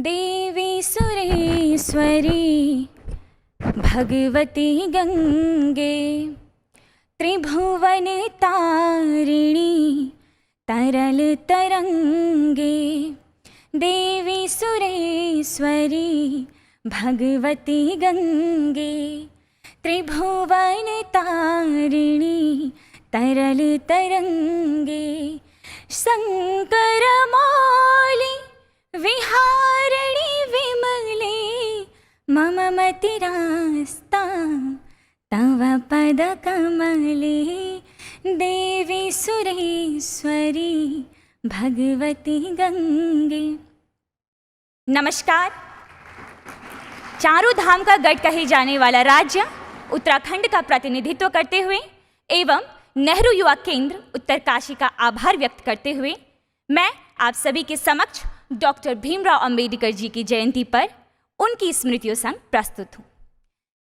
देवी सुरेश्वरी भगवती गंगे त्रिभुवन तारिणी तरल तरंगे। देवी सुरेश्वरी भगवती गंगे त्रिभुवन तारिणी तरल तरंगे। शंकर मौली विहारिणी विमले मम मतिरास्ता तव पद कमले। देवी सुरेश्वरी भगवती गंगे। नमस्कार। चारों धाम का गढ़ कहे जाने वाला राज्य उत्तराखंड का प्रतिनिधित्व करते हुए एवं नेहरू युवा केंद्र उत्तरकाशी का आभार व्यक्त करते हुए मैं आप सभी के समक्ष डॉक्टर भीमराव अंबेडकर जी की जयंती पर उनकी स्मृतियों संग प्रस्तुत हूँ।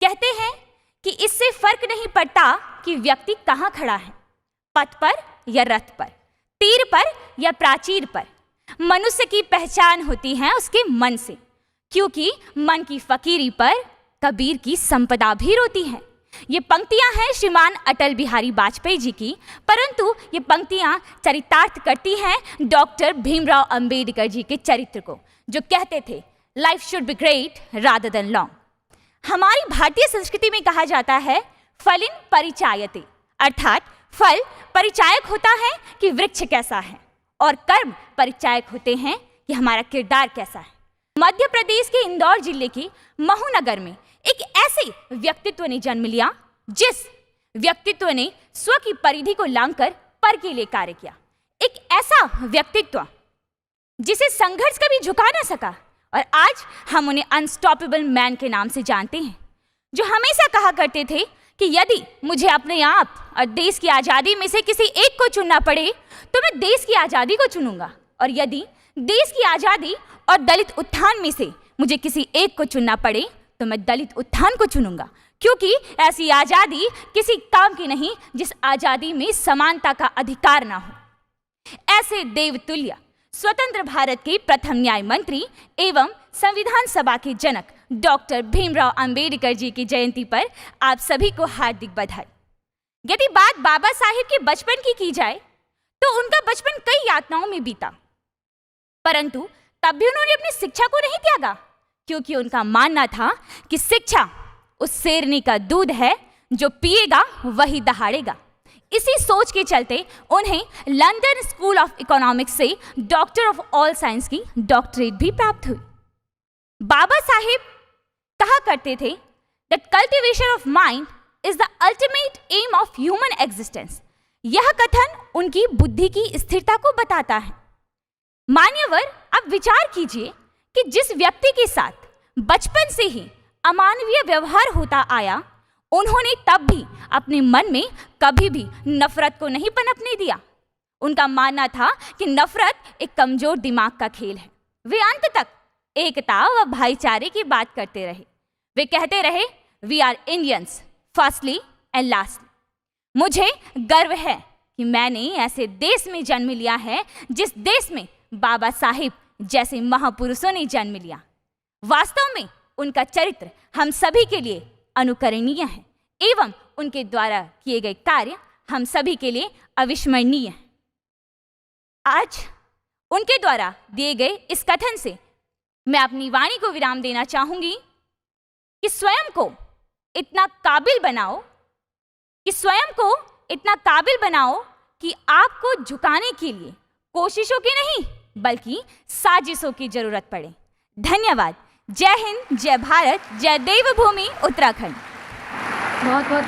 कहते हैं कि इससे फर्क नहीं पड़ता कि व्यक्ति कहाँ खड़ा है, पथ पर या रथ पर, तीर पर या प्राचीर पर। मनुष्य की पहचान होती है उसके मन से, क्योंकि मन की फकीरी पर कबीर की संपदा भी रोती है। ये पंक्तियां हैं श्रीमान अटल बिहारी वाजपेयी जी की, परंतु ये पंक्तियां चरितार्थ करती हैं डॉक्टर भीमराव अंबेडकर जी के चरित्र को, जो कहते थे life should be great rather than long. हमारी भारतीय संस्कृति में कहा जाता है फलिन परिचायते, अर्थात फल परिचायक होता है कि वृक्ष कैसा है और कर्म परिचायक होते हैं कि हमारा किरदार कैसा है। मध्य प्रदेश के इंदौर जिले के महू नगर में एक ऐसे व्यक्तित्व ने जन्म लिया जिस व्यक्तित्व ने स्व की परिधि को लांघकर पर के लिए कार्य किया। एक ऐसा व्यक्तित्व जिसे संघर्ष कभी झुका ना सका, और आज हम उन्हें अनस्टॉपेबल मैन के नाम से जानते हैं, जो हमेशा कहा करते थे कि यदि मुझे अपने आप और देश की आज़ादी में से किसी एक को चुनना पड़े तो मैं देश की आज़ादी को चुनूंगा, और यदि देश की आज़ादी और दलित उत्थान में से मुझे किसी एक को चुनना पड़े तो मैं दलित उत्थान को चुनूंगा, क्योंकि ऐसी आज़ादी किसी काम की नहीं जिस आज़ादी में समानता का अधिकार ना हो। ऐसे देवतुल्य स्वतंत्र भारत के प्रथम न्याय मंत्री एवं संविधान सभा के जनक डॉक्टर भीमराव अंबेडकर जी की जयंती पर आप सभी को हार्दिक बधाई। यदि बात बाबा साहिब के बचपन की जाए तो उनका बचपन कई यातनाओं में बीता, परंतु तब भी उन्होंने अपनी शिक्षा को नहीं त्यागा, क्योंकि उनका मानना था कि शिक्षा उस शेरनी का दूध है जो पिएगा वही दहाड़ेगा। इसी सोच के चलते उन्हें लंदन स्कूल ऑफ इकोनॉमिक्स से डॉक्टर ऑफ ऑल साइंस की डॉक्टरेट भी प्राप्त हुई। बाबा साहेब कहा करते थे that cultivation of mind is the ultimate aim of human existence. यह कथन उनकी बुद्धि की स्थिरता को बताता है। मान्यवर, अब विचार कीजिए कि जिस व्यक्ति के साथ बचपन से ही अमानवीय व्यवहार होता आया, उन्होंने तब भी अपने मन में कभी भी नफरत को नहीं पनपने दिया। उनका मानना था कि नफरत एक कमजोर दिमाग का खेल है। वे अंत तक एकता व भाईचारे की बात करते रहे। वे कहते रहे, we are Indians firstly and lastly. मुझे गर्व है कि मैंने ऐसे देश में जन्म लिया है जिस देश में बाबा साहिब जैसे महापुरुषों ने जन्म लिया। वास्तव में उनका चरित्र हम सभी के लिए अनुकरणीय है एवं उनके द्वारा किए गए कार्य हम सभी के लिए अविस्मरणीय है। आज उनके द्वारा दिए गए इस कथन से मैं अपनी वाणी को विराम देना चाहूंगी कि स्वयं को इतना काबिल बनाओ कि आपको झुकाने के लिए कोशिशों की नहीं बल्कि साजिशों की जरूरत पड़े। धन्यवाद। जय हिंद, जय भारत, जय देवभूमि उत्तराखंड। बहुत बहुत